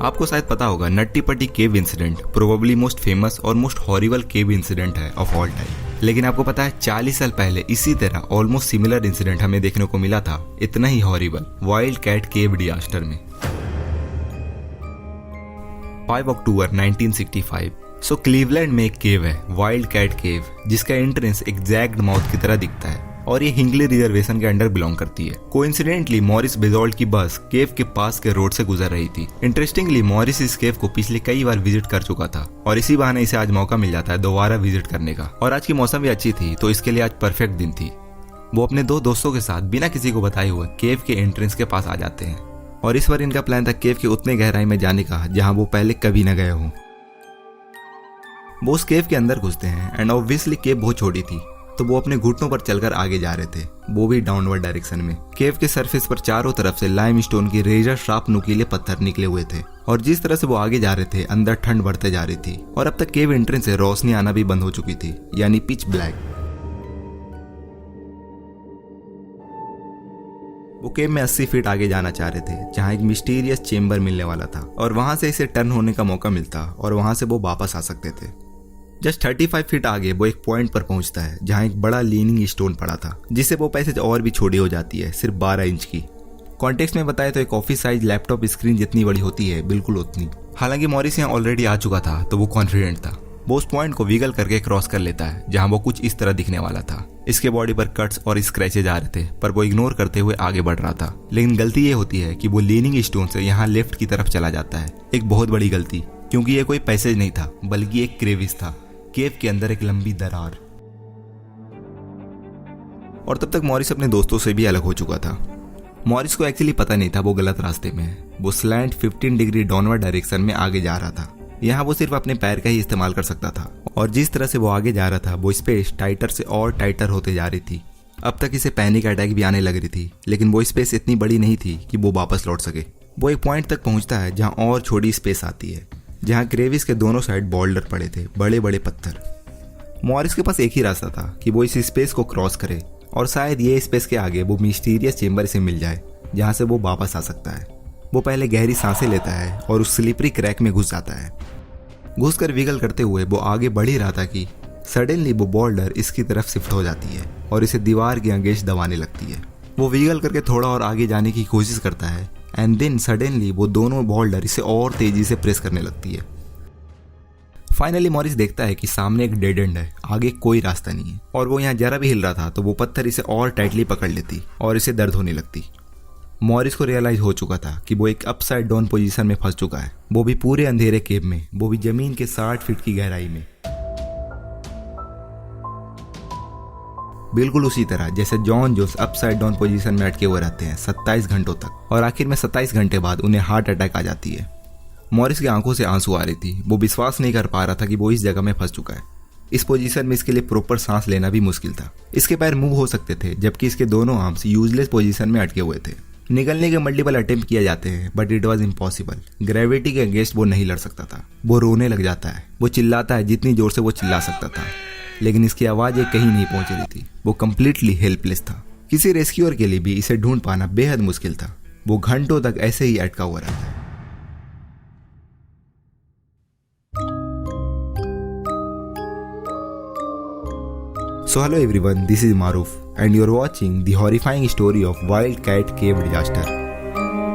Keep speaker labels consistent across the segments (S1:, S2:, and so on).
S1: आपको शायद पता होगा नट्टी पट्टी केव इंसिडेंट प्रोबेबली मोस्ट फेमस और मोस्ट हॉरिबल केव इंसिडेंट है ऑफ ऑल टाइम। लेकिन आपको पता है 40 साल पहले इसी तरह ऑलमोस्ट सिमिलर इंसिडेंट हमें देखने को मिला था, इतना ही हॉरिबल, वाइल्ड कैट केव डिजास्टर में। 5 अक्टूबर 1965। सो क्लीवलैंड में एक केव है, वाइल्ड कैट केव, जिसका एंट्रेंस एग्जैक्ट माउथ की तरह दिखता है और ये हिंगली रिजर्वेशन के अंडर बिलोंग करती है। कोइंसिडेंटली मॉरिस बेजोल्ट की बस केव के पास के रोड से गुजर रही थी। इंटरेस्टिंगली मॉरिस इस केव को पिछले कई बार विजिट कर चुका था और इसी बहाने इसे आज मौका मिल जाता है दोबारा विजिट करने का। और आज की मौसम भी अच्छी थी तो इसके लिए आज परफेक्ट दिन थी। वो अपने 2 दोस्तों के साथ बिना किसी को बताए हुए केव के एंट्रेंस के पास आ जाते हैं और इस बार इनका प्लान था केव के उतने गहराई में जाने का जहां वो पहले कभी न गए हों। वो उस केव के अंदर घुसते हैं एंड ऑब्वियसली केव बहुत छोटी थी तो वो अपने घुटनों पर चलकर आगे जा रहे थे, वो भी डाउनवर्ड डायरेक्शन में। केव के सरफेस पर चारों तरफ से लाइमस्टोन की रेजर शार्प नुकीले पत्थर निकले हुए थे और जिस तरह से वो आगे जा रहे थे अंदर ठंड बढ़ते जा रही थी और अब तक केव एंट्रेंस से रोशनी आना भी बंद हो चुकी थी, यानी पिच ब्लैक। वो केव में 80 फीट आगे जाना चाह रहे थे जहां एक मिस्टीरियस चेंबर मिलने वाला था और वहां से इसे टर्न होने का मौका मिलता और वहां से वो वापस आ सकते थे। जस्ट 35 फीट आगे वो एक पॉइंट पर पहुंचता है जहां एक बड़ा लीनिंग स्टोन पड़ा था जिससे वो पैसेज और भी छोटी हो जाती है, सिर्फ 12 इंच की। कॉन्टेक्स्ट में बताए तो एक ऑफिस साइज लैपटॉप स्क्रीन जितनी बड़ी होती है, बिल्कुल उतनी। हालांकि मॉरिस यहाँ ऑलरेडी आ चुका था तो वो कॉन्फिडेंट था। वो उस पॉइंट को विगल करके क्रॉस कर लेता है जहां वो कुछ इस तरह दिखने वाला था। इसके बॉडी पर कट्स और स्क्रैचेज आ रहे थे पर वो इग्नोर करते हुए आगे बढ़ रहा था। लेकिन गलती ये होती है कि वो लीनिंग स्टोन से यहाँ लेफ्ट की तरफ चला जाता है, एक बहुत बड़ी गलती, क्योंकि ये कोई पैसेज नहीं था बल्कि एक क्रेविस था, केव के अंदर एक लंबी दरार। और तब तक मॉरिस अपने दोस्तों से भी अलग हो चुका था। मॉरिस को एक्चुअली पता नहीं था वो गलत रास्ते में है। वो स्लैंट 15 डिग्री डाउनवर्ड डायरेक्शन में आगे जा रहा था। यहाँ वो सिर्फ अपने पैर का ही इस्तेमाल कर सकता था और जिस तरह से वो आगे जा रहा था वो स्पेस टाइटर से और टाइटर होते जा रही थी। अब तक इसे पैनिक अटैक भी आने लग रही थी, लेकिन वो स्पेस इतनी बड़ी नहीं थी कि वो वापस लौट सके। वो एक पॉइंट तक पहुंचता है जहां और छोटी स्पेस आती है, जहां क्रेविस के दोनों साइड बोल्डर पड़े थे, बड़े बड़े पत्थर। मॉरिस के पास एक ही रास्ता था कि वो इस स्पेस को क्रॉस करे और शायद ये स्पेस के आगे वो मिस्टीरियस चेंबर से मिल जाए जहां से वो वापस आ सकता है। वो पहले गहरी सांसें लेता है और उस स्लिपरी क्रैक में घुस जाता है। घुसकर विगल करते हुए वो आगे बढ़ ही रहा था कि सडनली वो बोल्डर इसकी तरफ शिफ्ट हो जाती है और इसे दीवार के अगेंस्ट दबाने लगती है। वो विगल करके थोड़ा और आगे जाने की कोशिश करता है एंड देन सडनली वो दोनों बोल्डर इसे और तेजी से प्रेस करने लगती है। फाइनली मॉरिस देखता है कि सामने एक डेड एंड है, आगे कोई रास्ता नहीं है और वो यहाँ जरा भी हिल रहा था तो वो पत्थर इसे और टाइटली पकड़ लेती और इसे दर्द होने लगती। मॉरिस को रियलाइज हो चुका था कि वो एक अपसाइड डाउन पोजीशन में फंस चुका है, वो भी पूरे अंधेरे केव में, वो भी जमीन के 60 फीट की गहराई में। बिल्कुल उसी तरह जैसे जॉन जोस अपसाइड डाउन पोजीशन में अटके हुए रहते हैं 27 घंटों तक और आखिर में 27 घंटे बाद उन्हें हार्ट अटैक आ जाती है। मॉरिस की आंखों से आंसू आ रही थी, वो विश्वास नहीं कर पा रहा था कि वो इस जगह में फंस चुका है। इस पोजीशन में इसके लिए प्रॉपर सांस लेना भी मुश्किल था। इसके पैर मूव हो सकते थे जबकि इसके दोनों आर्म्स यूजलेस पोजीशन में अटके हुए थे। निकलने के मल्टीपल अटेम्प्ट किए जाते हैं but it was impossible. Gravity के अगेंस्ट वो नहीं लड़ सकता था। वो रोने लग जाता है, वो चिल्लाता है जितनी जोर से वो चिल्ला सकता था, लेकिन इसकी आवाज़ें कहीं नहीं पहुंच रही थी। वो कम्प्लीटली हेल्पलेस था। किसी रेस्क्यूअर के लिए भी इसे ढूंढ पाना बेहद मुश्किल था। वो घंटों तक ऐसे ही अटका हुआ रहता है। So hello everyone, this is Maruf and you're watching the horrifying story of Wild Cat Cave Disaster.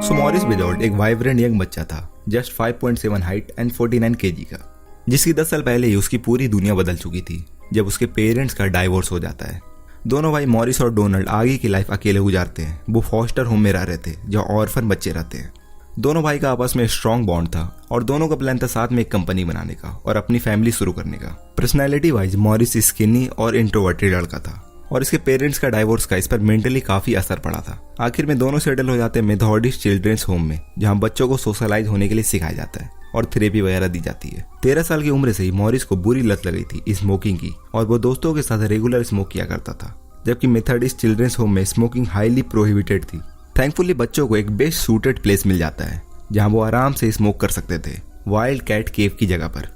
S1: So Morris Bejolt एक वाइब्रेंट यंग बच्चा था, जस्ट 5.7 हाइट एंड 49 kg का, जिसकी 10 साल पहले ही उसकी पूरी दुनिया बदल चुकी थी जब उसके पेरेंट्स का डाइवोर्स हो जाता है। दोनों भाई मॉरिस और डोनाल्ड आगे की लाइफ अकेले गुजारते हैं। वो फॉस्टर होम में रह रहे थे जहाँ ऑर्फन बच्चे रहते हैं। दोनों भाई का आपस में स्ट्रॉन्ग बॉन्ड था और दोनों का प्लान था साथ में एक कंपनी बनाने का और अपनी फैमिली शुरू करने का। पर्सनैलिटी वाइज मॉरिस स्किनी और इंट्रोवर्टेड लड़का था और इसके पेरेंट्स का डाइवोर्स का इस पर मेंटली काफी असर पड़ा था। आखिर में दोनों सेटल हो जाते हैं मेथोडिस्ट चिल्ड्रंस होम में, जहां बच्चों को सोशलाइज होने के लिए सिखाया जाता है और थेरेपी वगैरह दी जाती है। 13 साल की उम्र से ही मॉरिस को बुरी लत लगी थी स्मोकिंग की और वो दोस्तों के साथ रेगुलर स्मोक किया करता था, जबकि मेथोडिस्ट चिल्ड्रंस होम में स्मोकिंग हाईली प्रोहिबिटेड थी। थैंकफुली बच्चों को एक बेस्ट सूटेड प्लेस मिल जाता है जहां वो आराम से स्मोक कर सकते थे, वाइल्ड कैट केव की जगह पर।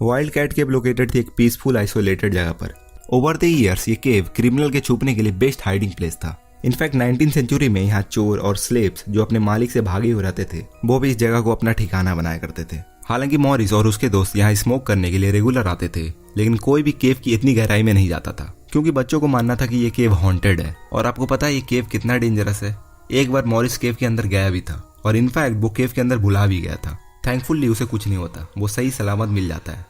S1: वाइल्ड कैट केव लोकेटेड थी एक पीसफुल आइसोलेटेड जगह पर। ओवर द ईयर्स ये केव क्रिमिनल के छुपने के लिए बेस्ट हाइडिंग प्लेस था। इनफैक्ट 19वीं सेंचुरी में यहाँ चोर और स्लेव्स जो अपने मालिक से भागे हुए रहते थे वो भी इस जगह को अपना ठिकाना बनाया करते थे। हालांकि मॉरिस और उसके दोस्त यहाँ स्मोक करने के लिए रेगुलर आते थे, लेकिन कोई भी केव की इतनी गहराई में नहीं जाता था क्योंकि बच्चों को मानना था कि ये केव हॉन्टेड है। और आपको पता है ये केव कितना डेंजरस है। एक बार मॉरिस केव के अंदर गया भी था और इनफैक्ट वो केव के अंदर भुला भी गया था। थैंकफुली उसे कुछ नहीं होता, वो सही सलामत मिल जाता है।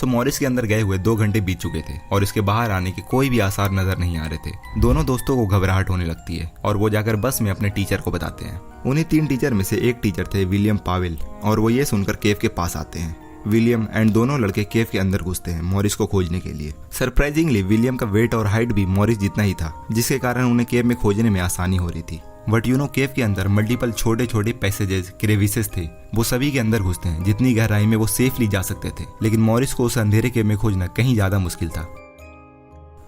S1: मॉरिस के अंदर गए हुए 2 घंटे बीत चुके थे और इसके बाहर आने के कोई भी आसार नजर नहीं आ रहे थे। दोनों दोस्तों को घबराहट होने लगती है और वो जाकर बस में अपने टीचर को बताते हैं। उन्हीं 3 टीचर में से एक टीचर थे विलियम पावेल और वो ये सुनकर केव के पास आते हैं। विलियम एंड दोनों लड़के केव के अंदर घुसते हैं मॉरिस को खोजने के लिए। सरप्राइजिंगली विलियम का वेट और हाइट भी मॉरिस जितना ही था, जिसके कारण उन्हें केव में खोजने में आसानी हो रही थी। बट केव के अंदर मल्टीपल छोटे छोटे पैसेजेस, क्रेविसेस थे, वो सभी के अंदर घुसते हैं जितनी गहराई में वो सेफली जा सकते थे। लेकिन मॉरिस को उस अंधेरे केव में खोजना कहीं ज्यादा मुश्किल था।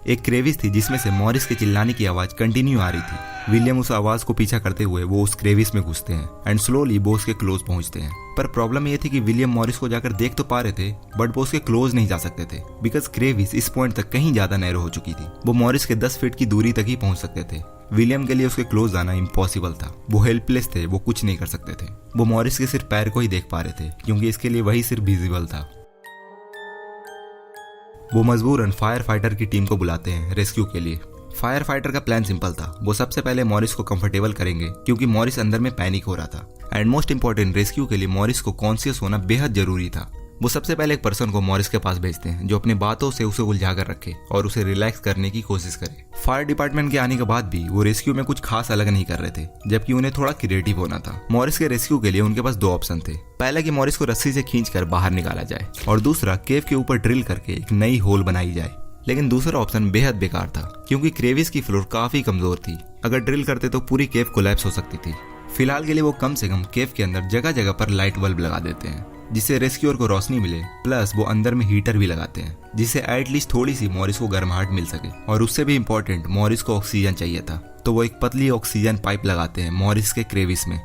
S1: एक क्रेविस थी जिसमें से मॉरिस के चिल्लाने की आवाज कंटिन्यू आ रही थी। विलियम उस आवाज को पीछा करते हुए वो उस क्रेविस में घुसते हैं एंड स्लोली वो उसके क्लोज पहुंचते हैं। पर प्रॉब्लम ये थी कि विलियम मॉरिस को जाकर देख तो पा रहे थे बट वो उसके क्लोज नहीं जा सकते थे बिकॉज क्रेविस इस पॉइंट तक कहीं ज्यादा नैरो हो चुकी थी। वो मॉरिस के 10 फीट की दूरी तक ही पहुंच सकते थे। विलियम के लिए उसके क्लोज आना इम्पॉसिबल था। वो हेल्पलेस थे, वो कुछ नहीं कर सकते थे। वो मॉरिस के सिर्फ पैर को ही देख पा रहे थे क्योंकि इसके लिए वही सिर्फ विजिबल था। वो मजबूरन फायर फाइटर की टीम को बुलाते हैं रेस्क्यू के लिए। फायर फाइटर का प्लान सिंपल था। वो सबसे पहले मॉरिस को कंफर्टेबल करेंगे क्योंकि मॉरिस अंदर में पैनिक हो रहा था एंड मोस्ट इंपॉर्टेंट रेस्क्यू के लिए मॉरिस को कॉन्शियस होना बेहद जरूरी था। वो सबसे पहले एक पर्सन को मॉरिस के पास भेजते हैं जो अपनी बातों से उसे उलझा कर रखे और उसे रिलैक्स करने की कोशिश करे। फायर डिपार्टमेंट के आने के बाद भी वो रेस्क्यू में कुछ खास अलग नहीं कर रहे थे, जबकि उन्हें थोड़ा क्रिएटिव होना था। मॉरिस के रेस्क्यू के लिए उनके पास 2 ऑप्शन थे। पहला कि मॉरिस को रस्सी से खींचकर बाहर निकाला जाए और दूसरा केव के ऊपर ड्रिल करके एक नई होल बनाई जाए। लेकिन दूसरा ऑप्शन बेहद बेकार था क्योंकि क्रेविस की फ्लोर काफी कमजोर थी। अगर ड्रिल करते तो पूरी केव कोलैप्स हो सकती थी। फिलहाल के लिए वो कम से कम केव के अंदर जगह जगह पर लाइट बल्ब लगा देते हैं जिससे रेस्क्यूअर को रोशनी मिले, प्लस वो अंदर में हीटर भी लगाते हैं जिससे एटलीस्ट थोड़ी सी मॉरिस को गर्माहट मिल सके। और उससे भी इम्पोर्टेंट मॉरिस को ऑक्सीजन चाहिए था, तो वो एक पतली ऑक्सीजन पाइप लगाते हैं मॉरिस के क्रेविस में।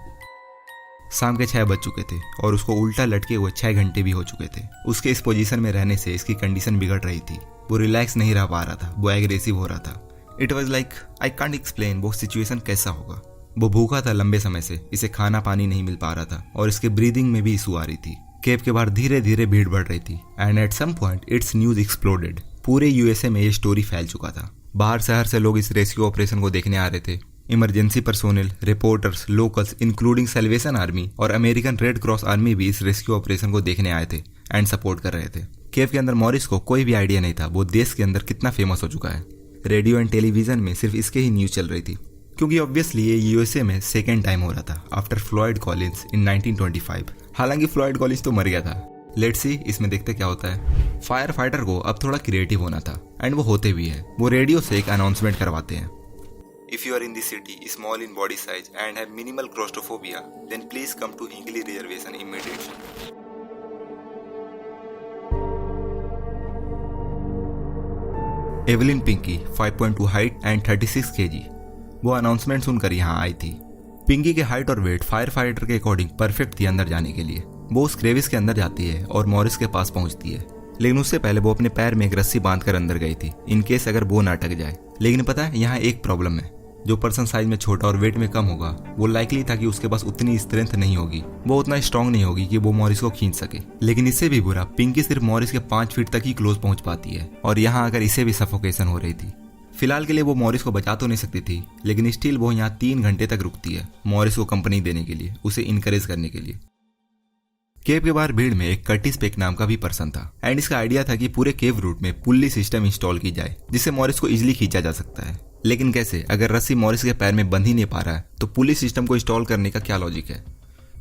S1: शाम के 6 बज चुके थे और उसको उल्टा लटके हुए 6 घंटे भी हो चुके थे। उसके इस पोजीशन में रहने से इसकी कंडीशन बिगड़ रही थी। वो रिलैक्स नहीं रह पा रहा था, वो एग्रेसिव हो रहा था। It was like I can't explain वो सिचुएशन कैसा होगा। वो भूखा था लंबे समय से, इसे खाना पानी नहीं मिल पा रहा था और इसके ब्रीदिंग में भी इशू आ रही थी। केव के बाहर धीरे धीरे भीड़ बढ़ रही थी and at some point its news exploded. पूरे यूएसए में ये स्टोरी फैल चुका था। बाहर शहर से लोग इस रेस्क्यू ऑपरेशन को देखने आ रहे थे। Emergency personnel, reporters, locals including salvation army और अमेरिकन रेड क्रॉस आर्मी भी इस रेस्क्यू ऑपरेशन को देखने आए थे एंड सपोर्ट कर रहे थे। केव के अंदर मॉरिस को कोई भी आइडिया नहीं था वो देश के अंदर कितना फेमस हो चुका है। रेडियो एंड टेलीविजन में सिर्फ इसके ही न्यूज चल रही थी क्योंकि ऑब्वियसली ये यूएसए में सेकेंड टाइम हो रहा था आफ्टर फ्लॉयड कॉलिंस इन 1925। हालांकि फ्लॉयड कॉलिंस तो मर गया था। लेट्स सी इसमें देखते क्या होता है। फायर फाइटर को अब थोड़ा क्रिएटिव होना था एंड वो होते भी है। वो रेडियो से एक अनाउंसमेंट करवाते हैं, if you are in this city, small in body size and have minimal claustrophobia, then please come to हिंगली reservation immediately. Evelyn Pinky 5.2 height and 36 kg वो अनाउंसमेंट सुनकर यहाँ आई थी। पिंकी की हाइट और वेट फायर फाइटर के according perfect थी अंदर जाने के लिए। वो उस क्रेविस के अंदर जाती है और मॉरिस के पास पहुंचती है, लेकिन उससे पहले वो अपने पैर में एक रस्सी बांधकर अंदर गई थी इन केस अगर वो ना अटक जाए। लेकिन पता है यहाँ एक प्रॉब्लम है, जो पर्सन साइज में छोटा और वेट में कम होगा वो लाइकली था कि उसके पास उतनी स्ट्रेंथ नहीं होगी, वो उतना स्ट्रांग नहीं होगी कि वो मॉरिस को खींच सके। लेकिन इससे भी बुरा पिंकी सिर्फ मॉरिस के 5 फीट तक ही क्लोज पहुंच पाती है और यहाँ आकर इसे भी सफोकेशन हो रही थी। फिलहाल के लिए वो मॉरिस को बचा तो नहीं सकती थी, लेकिन स्टिल वो यहाँ 3 घंटे तक रुकती है मॉरिस को कंपनी देने के लिए, उसे इनकरेज करने के लिए। केव के बाहर भीड़ में एक कर्टिस पेक नाम का भी पर्सन था एंड इसका आइडिया था कि पूरे केव रूट में पुल्ली सिस्टम इंस्टॉल की जाए जिससे मॉरिस को इजिली खींचा जा सकता है। लेकिन कैसे, अगर रस्सी मॉरिस के पैर में बंध ही नहीं पा रहा है तो पुलिस सिस्टम को इंस्टॉल करने का क्या लॉजिक है।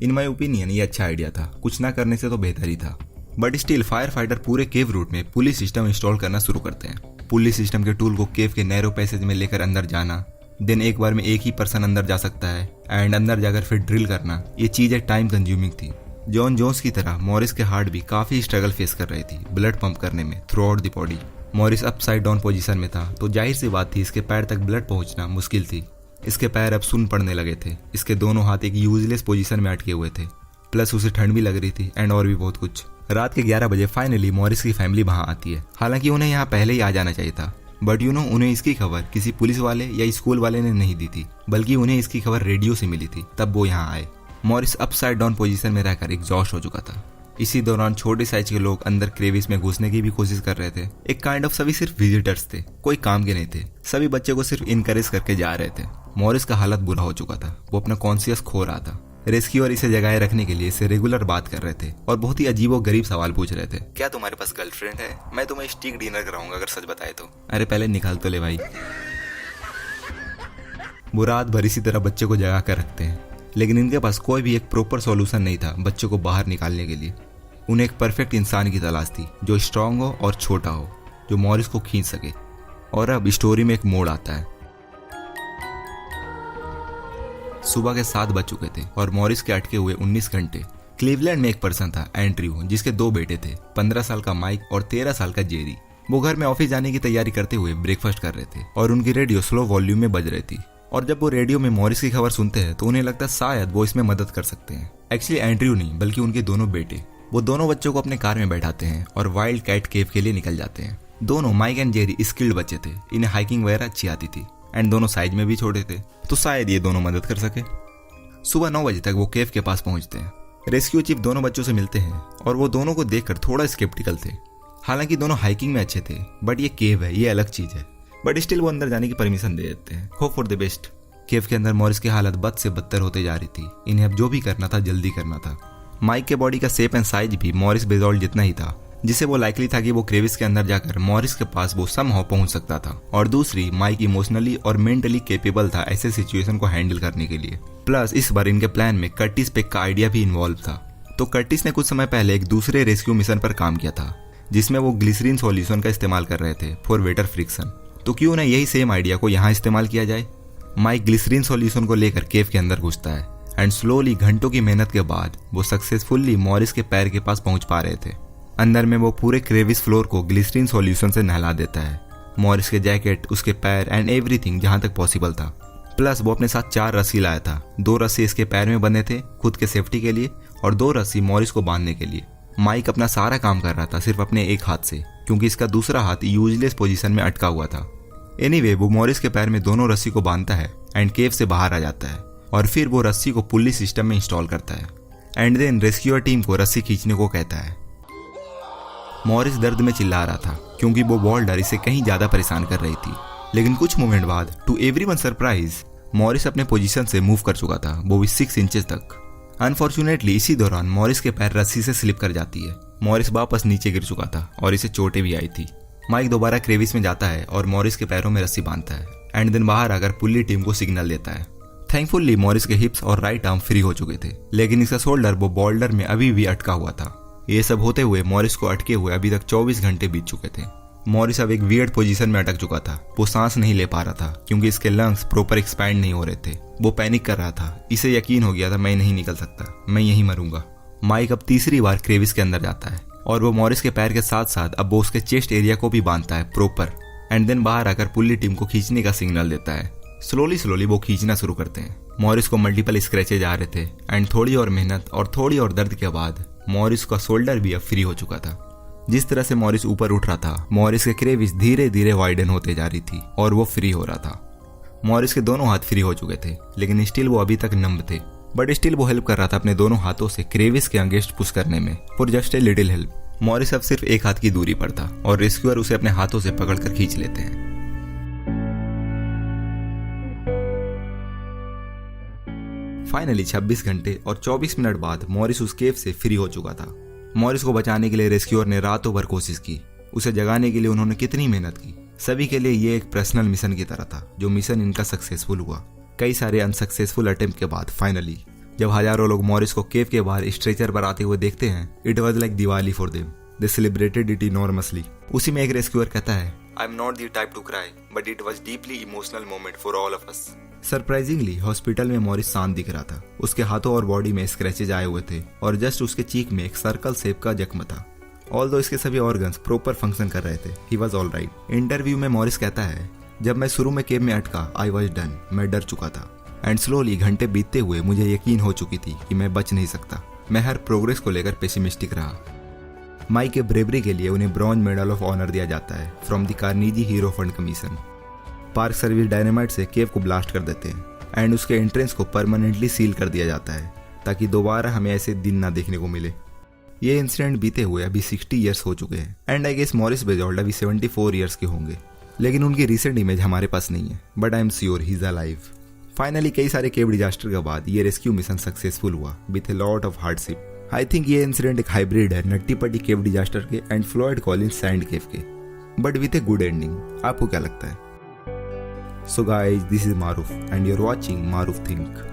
S1: इन माय ओपिनियन ये अच्छा आइडिया था, कुछ ना करने से तो बेहतर ही था। बट स्टिल फायर फाइटर पूरे केव रूट में पुलिस सिस्टम इंस्टॉल करना शुरू करते हैं। पुलिस सिस्टम के टूल को केव के नैरो पैसेज में लेकर अंदर जाना, देन एक बार में एक ही पर्सन अंदर जा सकता है एंड अंदर जाकर फिर ड्रिल करना, ये चीजें टाइम कंज्यूमिंग थी। जॉन जोन्स की तरह मॉरिस के हार्ट भी काफी स्ट्रगल फेस कर रही थी ब्लड पंप करने में through out the body. Morris upside down position में था तो जाहिर सी बात थी इसके पैर तक ब्लड पहुंचना मुश्किल थी। इसके पैर अब सुन्न पड़ने लगे थे, इसके दोनों हाथ एक यूजलेस पोजीशन में अटके हुए थे, प्लस उसे ठंड भी लग रही थी एंड और भी बहुत कुछ। रात के 11 बजे फाइनली मॉरिस की फैमिली वहां आती है। हालांकि उन्हें यहाँ पहले ही आ जाना चाहिए था, बट उन्हें इसकी खबर किसी पुलिस वाले या स्कूल वाले ने नहीं दी थी, बल्कि उन्हें इसकी खबर रेडियो से मिली थी। तब वो यहाँ आए। मॉरिस अपसाइड डाउन पोजीशन में रहकर एग्जॉस्ट हो चुका था। इसी दौरान छोटे साइज के लोग अंदर क्रेविस में घुसने की भी कोशिश कर रहे थे। एक काइंड ऑफ सभी सिर्फ विजिटर्स थे, कोई काम के नहीं थे। सभी बच्चे को सिर्फ इनकरेज करके जा रहे थे। मॉरिस का हालत बुरा हो चुका था, वो अपना कॉन्शियस खो रहा था। रेस्क्यूअर इसे जगाए रखने के लिए इसे रेगुलर बात कर रहे थे और बहुत ही अजीबो गरीब सवाल पूछ रहे थे। क्या तुम्हारे पास गर्लफ्रेंड है? मैं तुम्हें स्टीक डिनर कराऊंगा अगर सच बताए तो। अरे पहले निकाल तो ले भाई। वो रात भर इसी तरह बच्चे को जगा कर रखते हैं, लेकिन इनके पास कोई भी एक प्रॉपर सॉल्यूशन नहीं था बच्चे को बाहर निकालने के लिए। उन्हें एक परफेक्ट इंसान की तलाश थी जो स्ट्रांग हो और छोटा हो, जो मॉरिस को खींच सके। और अब स्टोरी में एक मोड़ आता है। सुबह के 7 बज चुके थे और मॉरिस के अटके हुए 19 घंटे। क्लीवलैंड में एक पर्सन था, एंड्रयू, जिसके 2 बेटे थे, 15 साल का माइक और 13 साल का जेरी। वो घर में ऑफिस जाने की तैयारी करते हुए ब्रेकफास्ट कर रहे थे और उनकी रेडियो स्लो वॉल्यूम में बज रही थी। और जब वो रेडियो में मॉरिस की खबर सुनते हैं तो उन्हें लगता है शायद वो इसमें मदद कर सकते हैं। एक्चुअली एंड्रयू नहीं, बल्कि उनके दोनों बेटे। वो दोनों बच्चों को अपने कार में बैठाते हैं और वाइल्ड कैट केव के लिए निकल जाते हैं। दोनों माइक एंड जेरी स्किल्ड बच्चे थे, इन्हें हाइकिंग वगैरह अच्छी आती थी एंड दोनों साइज में भी छोटे थे, तो शायद ये दोनों मदद कर सके। सुबह 9 बजे तक वो केव के पास पहुंचते हैं। रेस्क्यू चीफ दोनों बच्चों से मिलते हैं और वो दोनों को देखकर थोड़ा स्केप्टिकल थे। हालांकि दोनों हाइकिंग में अच्छे थे, बट ये केव है, ये अलग चीज है। बट स्टिल वो अंदर जाने की परमिशन दे देते हैं। Hope for the best. Cave के अंदर मॉरिस की हालत बद से बदतर होते जा रही थी। इन्हें अब जो भी करना था जल्दी करना था। माइक के बॉडी का शेप एंड साइज भी मॉरिस बेजोल्ट जितना ही था, जिससे वो लाइकली था कि वो क्रेविस के अंदर जाकर मॉरिस के पास वो समहाउ पहुंच सकता था। और दूसरी, माइक इमोशनली और मेंटली कैपेबल था ऐसे सिचुएशन को हैंडल करने के लिए। प्लस इस बार इनके प्लान में कर्टिस पेक का आइडिया भी इन्वॉल्व था। तो कर्टिस ने कुछ समय पहले एक दूसरे रेस्क्यू मिशन पर काम किया था, जिसमें वो ग्लिसरीन सॉल्यूशन का इस्तेमाल कर रहे थे फॉर वेटर फ्रिक्शन। तो क्यों ना यही सेम आइडिया को यहाँ इस्तेमाल किया जाए। माइक ग्लिसरीन सॉल्यूशन को लेकर केव के अंदर घुसता है एंड स्लोली घंटों की मेहनत के बाद वो सक्सेसफुली मॉरिस के पैर के पास पहुंच पा रहे थे। अंदर में वो पूरे क्रेविस फ्लोर को ग्लिसरीन सॉल्यूशन से नहला देता है। मॉरिस के जैकेट, उसके पैर एंड एवरीथिंग जहां तक पॉसिबल था। प्लस वो अपने साथ 4 रस्सी लाया था। 2 रस्सी इसके पैर में बंधे थे खुद के सेफ्टी के लिए और 2 रस्सी मॉरिस को बांधने के लिए। माइक अपना सारा काम कर रहा था सिर्फ अपने एक हाथ से, क्योंकि इसका दूसरा हाथ यूजलेस पोजीशन में अटका हुआ था। एनीवे, वो मॉरिस के पैर में दोनों रस्सी को बांधता है एंड केव से बाहर आ जाता है और फिर वो रस्सी को पुल्ली सिस्टम में इंस्टॉल करता है एंड देन रेस्क्यूअर टीम को रस्सी खींचने को कहता है। मॉरिस दर्द में चिल्ला रहा था क्योंकि वो बोल्डर इसे कहीं ज्यादा परेशान कर रही थी। लेकिन कुछ मोमेंट बाद टू एवरीवन सरप्राइज मॉरिस अपने पोजीशन से मूव कर चुका था, वो भी 6 इंचेस तक। अनफॉर्चुनेटली इसी दौरान मॉरिस के पैर रस्सी से स्लिप कर जाती है। मॉरिस वापस नीचे गिर चुका था और इसे चोटें भी आई थी। माइक दोबारा क्रेविस में जाता है और मॉरिस के पैरों में रस्सी बांधता है एंड देन बाहर आकर पुल्ली टीम को सिग्नल देता है। थैंकफुली मॉरिस के हिप्स और राइट आर्म फ्री हो चुके थे, लेकिन इसका शोल्डर वो बोल्डर में अभी भी अटका हुआ था। ये सब होते हुए मॉरिस को अटके हुए अभी तक 24 घंटे बीत चुके थे। मॉरिस अब एक वियर्ड पोजीशन में अटक चुका था। वो सांस नहीं ले पा रहा था क्योंकि इसके लंग्स प्रॉपर एक्सपैंड नहीं हो रहे थे। वो पैनिक कर रहा था। इसे यकीन हो गया था मैं नहीं निकल सकता, मैं यहीं मरूंगा। माइक अब तीसरी बार क्रेविस के अंदर जाता है और वो मॉरिस के पैर के साथ साथ अब वो उसके चेस्ट एरिया को भी बांधता है प्रॉपर एंड देन बाहर आकर पुल्ली टीम को खींचने का सिग्नल देता है। स्लोली वो खींचना शुरू करते हैं। मॉरिस को मल्टीपल स्क्रैचेज आ रहे थे एंड थोड़ी और मेहनत और थोड़ी और दर्द के बाद मॉरिस का शोल्डर भी अब फ्री हो चुका था। जिस तरह से मॉरिस ऊपर उठ रहा था, मॉरिस के क्रेविस धीरे धीरे वाइडन होते जा रही थी और वो फ्री हो रहा था। मॉरिस के दोनों हाथ फ्री हो चुके थे, लेकिन स्टिल वो अभी तक नंब थे। बट स्टिल वो हेल्प कर रहा था अपने दोनों हाथों से क्रेविस के अगेंस्ट पुश करने में, for just a little help. Morris अब सिर्फ एक हाथ की दूरी पर था और रेस्क्यूअर उसे अपने हाथों से पकड़कर खींच लेते हैं। फाइनली 26 घंटे और 24 मिनट बाद मॉरिस उस केव से फ्री हो चुका था। मॉरिस को बचाने के लिए रेस्क्यूअर ने रातों भर कोशिश की। उसे जगाने के लिए उन्होंने कितनी मेहनत की। सभी के लिए ये एक पर्सनल मिशन की तरह था, जो मिशन इनका सक्सेसफुल हुआ। कई सारे अनसक्सेसफुल अटेम्प्ट के बाद फाइनली जब हजारों लोग मॉरिस को केव के बाहर स्ट्रेचर पर आते हुए देखते हैं, it was like Diwali for them. They celebrated it enormously. उसी में एक रेस्क्यूअर कहता है, I am not the type two cry but it was deeply emotional moment for all of us. Surprisingly hospital में मॉरिस शांत दिख रहा था। उसके हाथों और बॉडी में स्क्रैचेज आए हुए थे और जस्ट उसके चीक में एक सर्कल शेप का जख्म था। ऑल्दो इसके सभी ऑर्गन्स प्रॉपर फंक्शन कर रहे थे, he was all right. Interview में मॉरिस कहता है, जब मैं शुरू में केव में अटका आई वॉज डन, मैं डर चुका था एंड स्लोली घंटे बीतते हुए मुझे यकीन हो चुकी थी कि मैं बच नहीं सकता। मैं हर प्रोग्रेस को लेकर पेसिमिस्टिक रहा। माइक के ब्रेवरी के लिए उन्हें ब्रॉन्ज मेडल ऑफ ऑनर दिया जाता है from the Carnegie hero fund commission. Park service dynamite से केव को ब्लास्ट कर देते हैं एंड उसके एंट्रेंस को परमानेंटली सील कर दिया जाता है ताकि दोबारा हमें ऐसे दिन ना देखने को मिले। ये इंसिडेंट बीते हुए अभी 60 ईयर्स हो चुके हैं एंड आई गेस मॉरिस बेजोल्ट अभी 74 ईयर्स के होंगे, लेकिन उनकी रिसेंट इमेज हमारे पास नहीं है, but I am sure he is alive. Finally कई सारे केव डिजास्टर के बाद ये रेस्क्यू मिशन सक्सेसफुल हुआ with a lot of hardship. I think ये इंसिडेंट एक हाइब्रिड है नट्टी पट्टी केव डिजास्टर के and Floyd Collins Sand Cave के, but with a good ending. आपको क्या लगता है? So guys, this is Maroof and you are watching Maroof think.